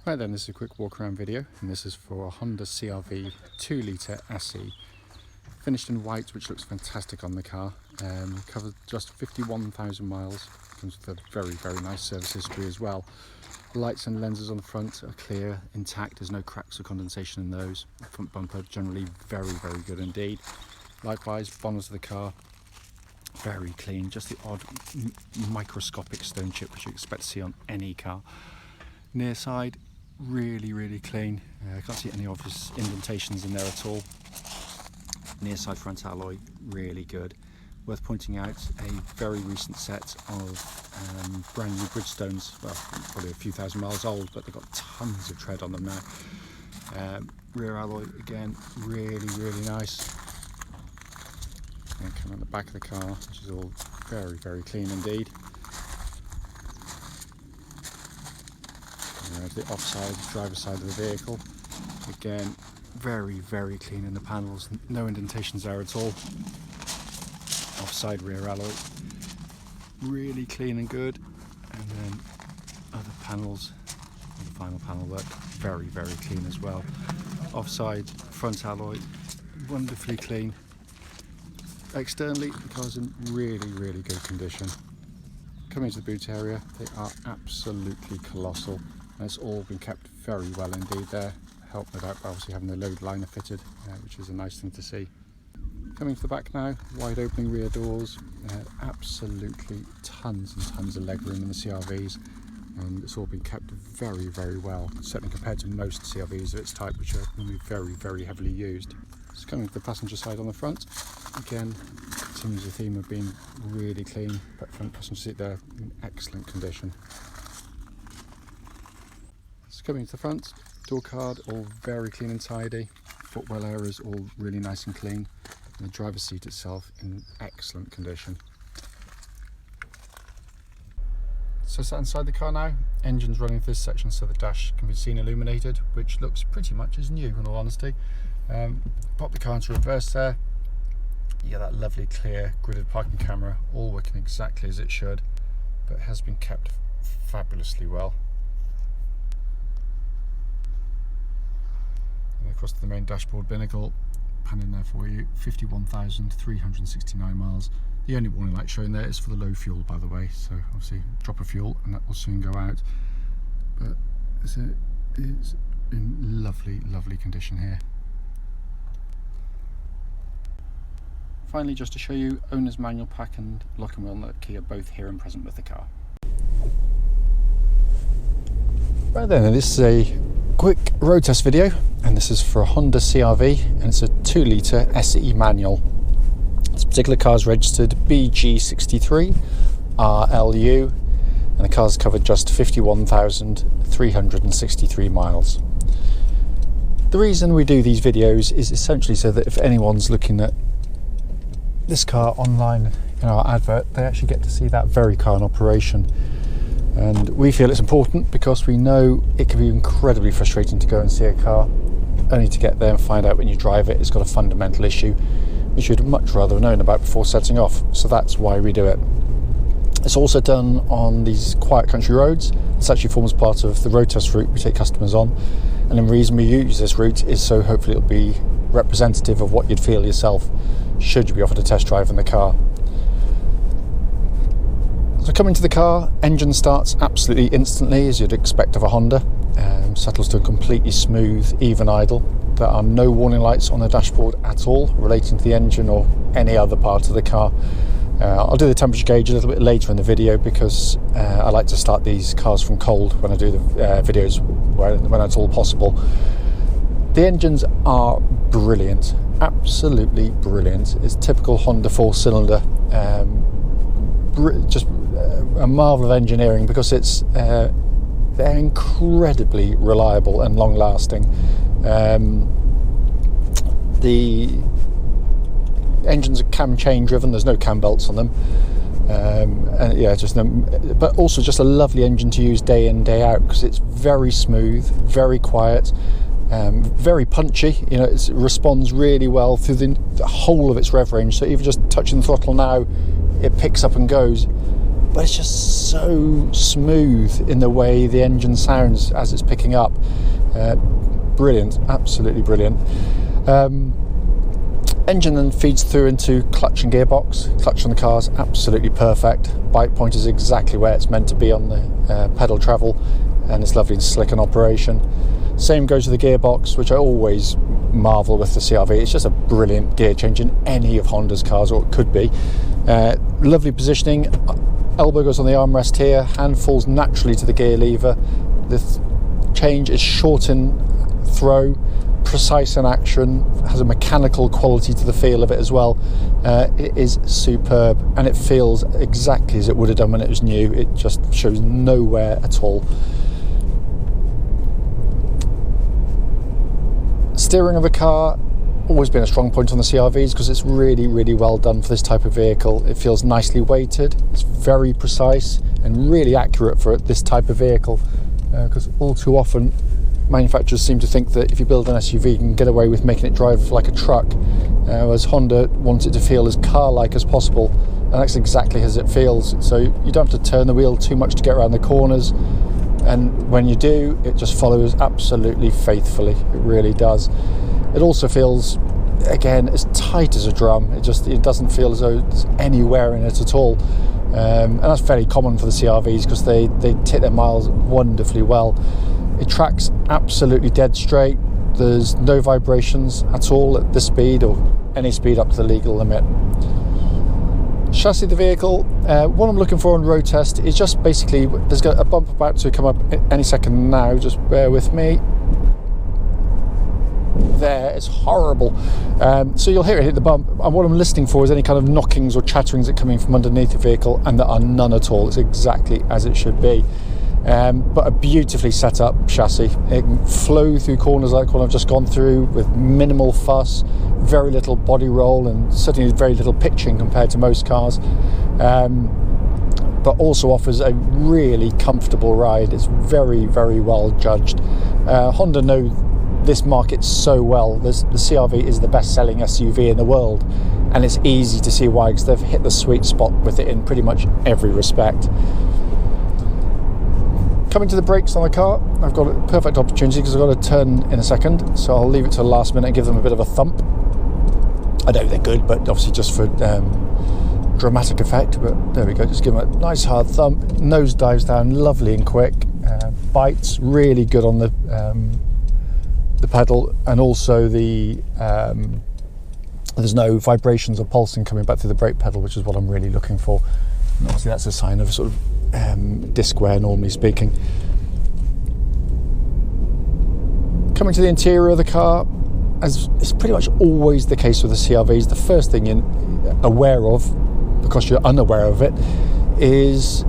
Right then, this is a quick walk around video, and this is for a Honda CR-V 2 litre SE. Finished in white, which looks fantastic on the car. Covered just 51,000 miles. Comes with a very nice service history as well. Lights and lenses on the front are clear, intact, there's no cracks or condensation in those. The front bumper generally very good indeed. Likewise, bonnet of the car, very clean, just the odd microscopic stone chip which you expect to see on any car. Near side, really clean. I can't see any obvious indentations in there at all. Near side front alloy, really good. Worth pointing out, a very recent set of brand new Bridgestones, well, probably a few thousand miles old, but they've got tons of tread on them now. Rear alloy, again, really nice. And come on the back of the car, which is all very clean indeed. And there's the offside, driver's side of the vehicle. Again, very clean in the panels, no indentations there at all. Offside rear alloy, really clean and good. And then other panels, the final panel work, very clean as well. Offside front alloy, wonderfully clean. Externally, the car's in really good condition. Coming to the boot area, they are absolutely colossal. And it's all been kept very well indeed there. Helped no doubt by obviously having the load liner fitted, which is a nice thing to see. Coming to the back now, wide opening rear doors, absolutely tons and tons of legroom in the CR-Vs, and it's all been kept very well, certainly compared to most CR-Vs of its type, which are normally very heavily used. So coming to the passenger side on the front, again, continues the theme of being really clean, but front passenger seat there in excellent condition. So coming to the front, door card all very clean and tidy, footwell areas all really nice and clean. And the driver's seat itself in excellent condition. So sat inside the car now, engine's running through this section so the dash can be seen illuminated, which looks pretty much as new in all honesty. Pop the car into reverse there, you get that lovely clear gridded parking camera, all working exactly as it should, but has been kept fabulously well. And across to the main dashboard binnacle, pan in there for you, 51,369 miles. The only warning light showing there is for the low fuel, by the way, so obviously drop of fuel and that will soon go out. But it's in lovely condition here. Finally, just to show you, owner's manual pack and lock and wheel nut key are both here and present with the car. Right then, this is a quick road test video, and this is for a Honda CR-V, and it's a 2 litre SE manual. This particular car is registered BG13RLU, and the car's covered just 51,363 miles. The reason we do these videos is essentially so that if anyone's looking at this car online in our advert, they actually get to see that very car in operation. And we feel it's important because we know it can be incredibly frustrating to go and see a car only to get there and find out when you drive it it's got a fundamental issue which you'd much rather have known about before setting off. So that's why we do it. It's also done on these quiet country roads. This actually forms part of the road test route we take customers on, and the reason we use this route is so hopefully it'll be representative of what you'd feel yourself should you be offered a test drive in the car. So coming to the car, engine starts absolutely instantly as you'd expect of a Honda. Settles to a completely smooth, even idle. There are no warning lights on the dashboard at all relating to the engine or any other part of the car. I'll do the temperature gauge a little bit later in the video because I like to start these cars from cold when I do the videos when it's all possible. The engines are brilliant, absolutely brilliant. It's typical Honda 4-cylinder, just a marvel of engineering because they're incredibly reliable and long-lasting. The engines are cam chain driven. There's no cam belts on them, and yeah, but also just a lovely engine to use day in day out because it's very smooth, very quiet. Very punchy, you know, it responds really well through the whole of its rev range, so even just touching the throttle now it picks up and goes but it's just so smooth in the way the engine sounds as it's picking up. Brilliant, absolutely brilliant. Engine then feeds through into clutch and gearbox. Clutch on the car is absolutely perfect. Bike point is exactly where it's meant to be on the pedal travel, and it's lovely and slick in operation. Same goes to the gearbox, which I always marvel with the CR-V. It's just a brilliant gear change in any of Honda's cars, or it could be. Lovely positioning. Elbow goes on the armrest here. Hand falls naturally to the gear lever. The change is short in throw, precise in action, has a mechanical quality to the feel of it as well. It is superb, and it feels exactly as it would have done when it was new. It just shows no wear at all. Steering of the car, always been a strong point on the CR-Vs because it's really, really well done for this type of vehicle. It feels nicely weighted, it's very precise and really accurate for this type of vehicle, because all too often manufacturers seem to think that if you build an SUV you can get away with making it drive like a truck, whereas Honda wants it to feel as car-like as possible, and that's exactly as it feels. So you don't have to turn the wheel too much to get around the corners, and when you do, it just follows absolutely faithfully. It really does. It also feels, again, as tight as a drum. It doesn't feel as though there's any wear in it at all, and that's fairly common for the CR-Vs because they take their miles wonderfully well. It tracks absolutely dead straight. There's no vibrations at all at this speed or any speed up to the legal limit. Chassis of the vehicle, what I'm looking for on road test is just basically, there's got a bump about to come up any second now, just bear with me. There, it's horrible. So you'll hear it hit the bump, and what I'm listening for is any kind of knockings or chatterings that are coming from underneath the vehicle, and there are none at all. It's exactly as it should be. But a beautifully set up chassis. It can flow through corners like what I've just gone through with minimal fuss, very little body roll, and certainly very little pitching compared to most cars, but also offers a really comfortable ride. It's very, very well judged. Honda know this market so well. The CR-V is the best selling SUV in the world, and it's easy to see why, because they've hit the sweet spot with it in pretty much every respect. Coming to the brakes on the car, I've got a perfect opportunity because I've got to turn in a second, so I'll leave it to the last minute and give them a bit of a thump. I know they're good, but obviously just for dramatic effect, but there we go, just give them a nice hard thump. Nose dives down lovely and quick, bites really good on the pedal, and also there's no vibrations or pulsing coming back through the brake pedal, which is what I'm really looking for. And obviously that's a sign of sort of disc wear, normally speaking. Coming to the interior of the car, as is pretty much always the case with the CR-Vs, the first thing you're aware of, because you're unaware of it, is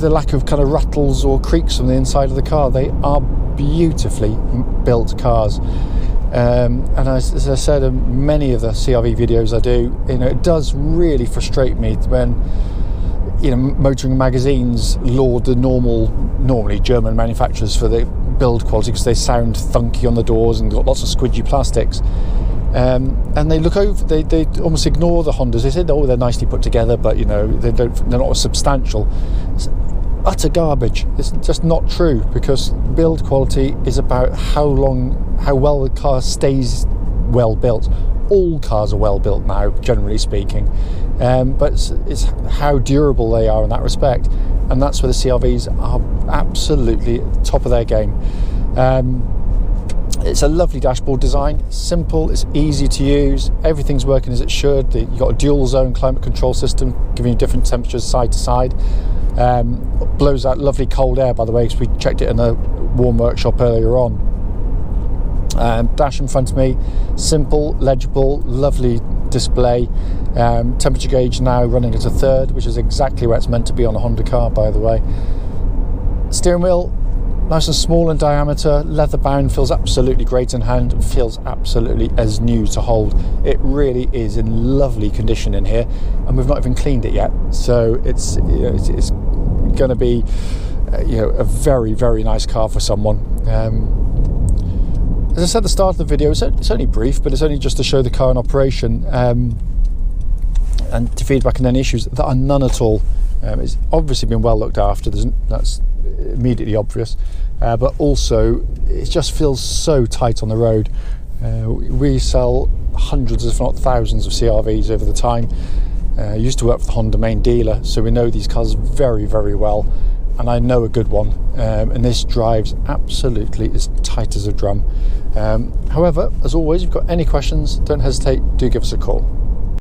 the lack of kind of rattles or creaks from the inside of the car. They are beautifully built cars, and as I said in many of the CR-V videos I do, it does really frustrate me when motoring magazines laud the normally German manufacturers for the build quality because they sound thunky on the doors and got lots of squidgy plastics, and they look over, they almost ignore the Hondas. They say, oh, they're nicely put together, but they're not as substantial. It's utter garbage. It's just not true, because build quality is about how well the car stays well built. All cars are well built now, generally speaking, but it's how durable they are in that respect, and that's where the CR-Vs are absolutely top of their game. It's a lovely dashboard design, simple, it's easy to use, everything's working as it should. You've got a dual zone climate control system giving you different temperatures side to side. Blows out lovely cold air, by the way, because we checked it in a warm workshop earlier on. Dash in front of me, simple, legible, lovely display. Temperature gauge now running at a third, which is exactly where it's meant to be on a Honda car, by the way. Steering wheel, nice and small in diameter, leather bound, feels absolutely great in hand, and feels absolutely as new to hold. It really is in lovely condition in here, and we've not even cleaned it yet, so it's going to be a very, very nice car for someone. As I said at the start of the video, it's only brief, but it's only just to show the car in operation, and to feedback on any issues. There are none at all. It's obviously been well looked after, that's immediately obvious, but also it just feels so tight on the road. We sell hundreds if not thousands of CR-Vs over the time. I used to work for the Honda main dealer, so we know these cars very, very well, and I know a good one, and this drives absolutely as tight as a drum. However, as always, if you've got any questions, don't hesitate, do give us a call.